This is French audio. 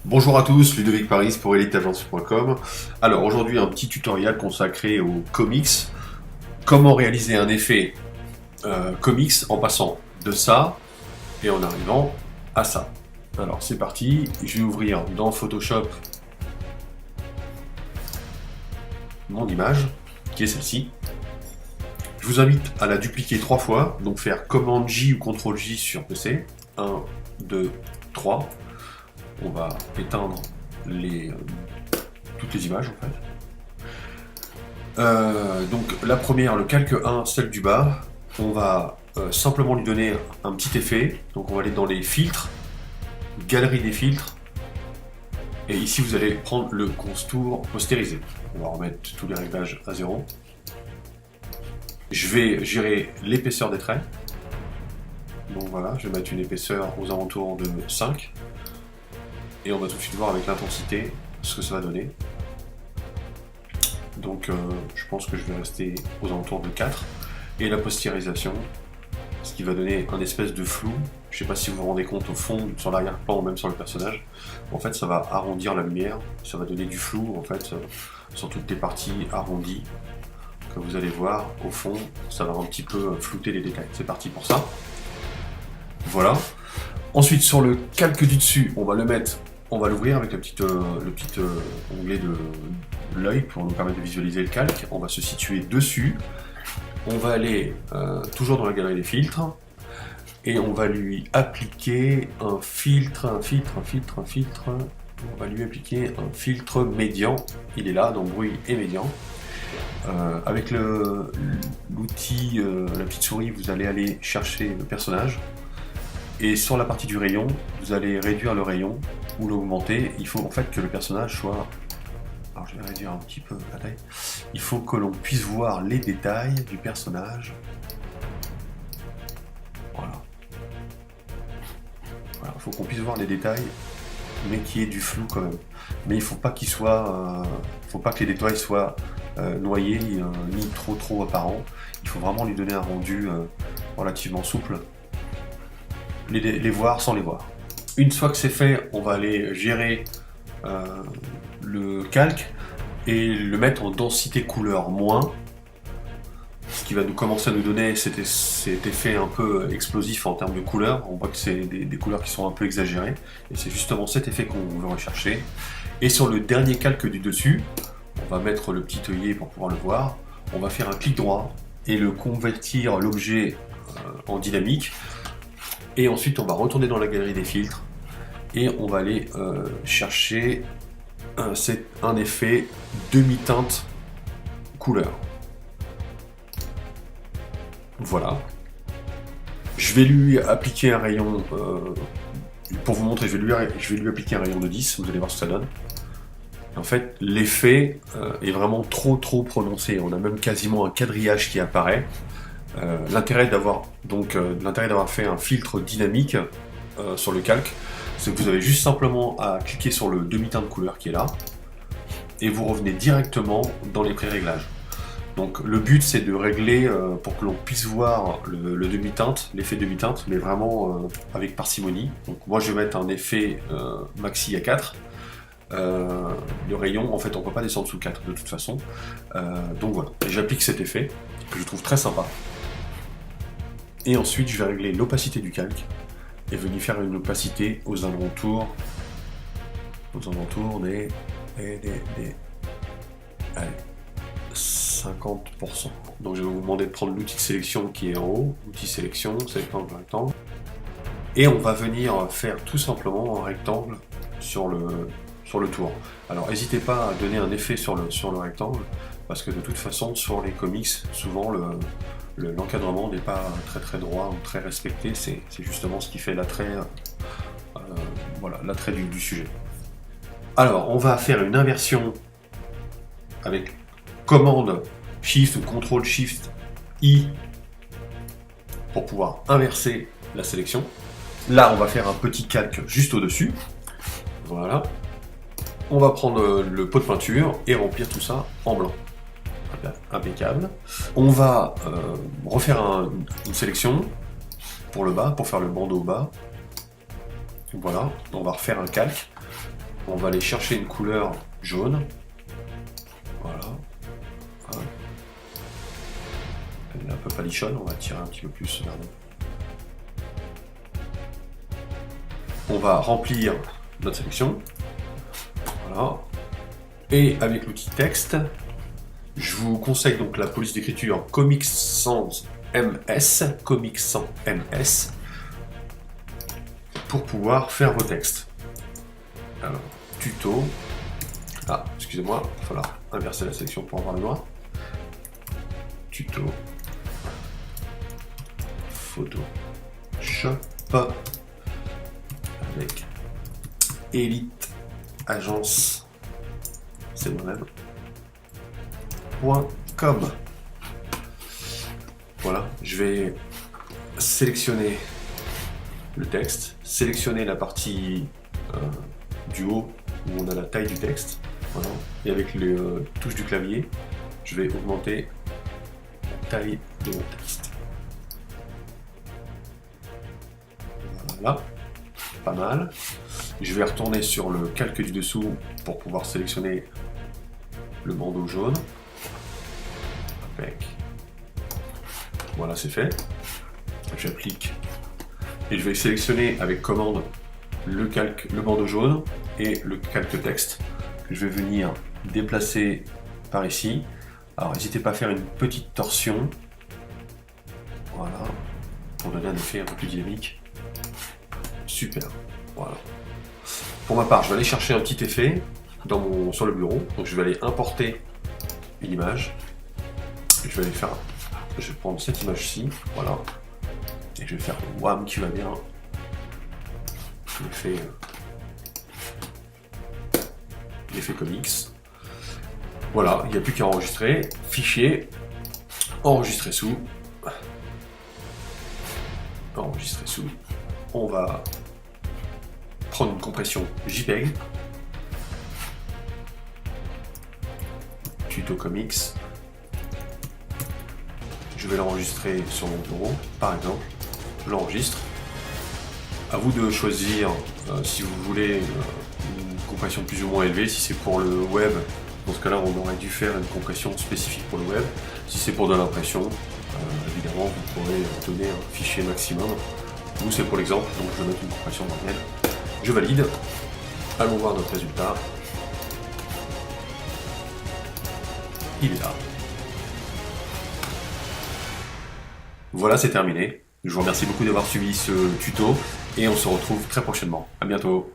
Bonjour à tous, Ludovic Paris pour EliteAgence.com. Alors aujourd'hui un petit tutoriel consacré aux comics. Comment réaliser un effet comics en passant de ça et en arrivant à ça. Alors c'est parti, je vais ouvrir dans Photoshop mon image, qui est celle-ci. Je vous invite à la dupliquer 3 fois, donc faire Commande J ou Ctrl J sur PC. 1, 2, 3. On va éteindre toutes les images en fait. Donc la première, le calque 1, celle du bas, on va simplement lui donner un petit effet. Donc on va aller dans les filtres, galerie des filtres, et ici vous allez prendre le contour postérisé. On va remettre tous les réglages à 0. Je vais gérer l'épaisseur des traits. Donc voilà, je vais mettre une épaisseur aux alentours de 5. Et on va tout de suite voir avec l'intensité ce que ça va donner. Donc je pense que je vais rester aux alentours de 4. Et la postérisation, ce qui va donner un espèce de flou. Je ne sais pas si vous vous rendez compte au fond, sur l'arrière-plan ou même sur le personnage. En fait, ça va arrondir la lumière, ça va donner du flou en fait sur toutes les parties arrondies que vous allez voir au fond. Ça va un petit peu flouter les détails. C'est parti pour ça. Voilà. Ensuite, sur le calque du dessus, on va le mettre. On va l'ouvrir avec le petit onglet de l'œil pour nous permettre de visualiser le calque. On va se situer dessus. On va aller toujours dans la galerie des filtres et on va lui appliquer un filtre. On va lui appliquer un filtre médian. Il est là, donc bruit et médian. Avec l'outil, la petite souris, vous allez aller chercher le personnage. Et sur la partie du rayon, vous allez réduire le rayon ou l'augmenter. Il faut en fait que le personnage soit... Alors je vais réduire un petit peu la taille. Il faut que l'on puisse voir les détails du personnage. Voilà. Voilà. Il faut qu'on puisse voir les détails, mais qu'il y ait du flou quand même. Mais il ne faut pas qu'il soit... faut pas que les détails soient noyés, ni trop apparents. Il faut vraiment lui donner un rendu relativement souple. Les voir sans les voir. Une fois que c'est fait, on va aller gérer le calque et le mettre en densité couleur moins, ce qui va nous commencer à nous donner cet effet un peu explosif en termes de couleurs. On voit que c'est des couleurs qui sont un peu exagérées et c'est justement cet effet qu'on veut rechercher. Et sur le dernier calque du dessus, on va mettre le petit œillet pour pouvoir le voir. On va faire un clic droit et le convertir l'objet en dynamique. Et ensuite, on va retourner dans la galerie des filtres et on va aller chercher un effet demi-teinte couleur. Voilà. Je vais lui appliquer un rayon, pour vous montrer, je vais lui appliquer un rayon de 10, vous allez voir ce que ça donne. En fait, l'effet est vraiment trop prononcé. On a même quasiment un quadrillage qui apparaît. L'intérêt d'avoir fait un filtre dynamique sur le calque, c'est que vous avez juste simplement à cliquer sur le demi-teinte de couleur qui est là, et vous revenez directement dans les pré-réglages. Donc le but c'est de régler pour que l'on puisse voir le demi-teinte, l'effet demi-teinte, mais vraiment avec parcimonie. Donc moi je vais mettre un effet maxi à 4. Le rayon, en fait on peut pas descendre sous 4 de toute façon. Donc voilà, et j'applique cet effet, que je trouve très sympa. Et ensuite, je vais régler l'opacité du calque et venir faire une opacité aux alentours des allez, 50%. Donc je vais vous demander de prendre l'outil de sélection qui est en haut, outil sélection, rectangle. Et on va venir faire tout simplement un rectangle sur le tour. Alors n'hésitez pas à donner un effet sur le rectangle, parce que de toute façon, sur les comics, souvent l'encadrement n'est pas très droit ou très respecté, c'est justement ce qui fait l'attrait l'attrait du sujet. Alors, on va faire une inversion avec commande Shift ou Ctrl Shift I pour pouvoir inverser la sélection. Là, on va faire un petit calque juste au-dessus. Voilà. On va prendre le pot de peinture et remplir tout ça en blanc. Impeccable. On va refaire une sélection pour le bas, pour faire le bandeau bas. Voilà, on va refaire un calque. On va aller chercher une couleur jaune. Voilà. Hop. Elle est un peu palichonne, on va tirer un petit peu plus vers nous. On va remplir notre sélection. Voilà. Et avec l'outil texte, je vous conseille donc la police d'écriture Comic Sans MS, Comic Sans MS, pour pouvoir faire vos textes. Alors, tuto. Ah, excusez-moi, il va falloir inverser la sélection pour avoir le noir. Tuto. Photoshop. Avec Elite Agence. C'est moi-même. .com. Voilà, je vais sélectionner le texte, sélectionner la partie du haut où on a la taille du texte. Voilà. Et avec les touches du clavier, je vais augmenter la taille de mon texte. Voilà, pas mal. Je vais retourner sur le calque du dessous pour pouvoir sélectionner le bandeau jaune. Avec. Voilà, c'est fait. J'applique et je vais sélectionner avec commande le bandeau jaune et le calque texte que je vais venir déplacer par ici. Alors n'hésitez pas à faire une petite torsion, voilà, pour donner un effet un peu plus dynamique. Super, voilà. Pour ma part, je vais aller chercher un petit effet sur le bureau, donc je vais aller importer une image. Je vais prendre cette image-ci, voilà, et je vais faire le WAM qui va bien. L'effet comics. Voilà, il n'y a plus qu'à enregistrer. Fichier, enregistrer sous. Enregistrer sous. On va prendre une compression JPEG. Tuto comics. Je vais l'enregistrer sur mon bureau, par exemple. Je l'enregistre. À vous de choisir si vous voulez une compression plus ou moins élevée. Si c'est pour le web, dans ce cas-là, on aurait dû faire une compression spécifique pour le web. Si c'est pour de l'impression, évidemment, vous pourrez donner un fichier maximum. Nous, c'est pour l'exemple, donc je vais mettre une compression moyenne. Je valide. Allons voir notre résultat. Il est là. Voilà, c'est terminé. Je vous remercie beaucoup d'avoir suivi ce tuto et on se retrouve très prochainement. À bientôt.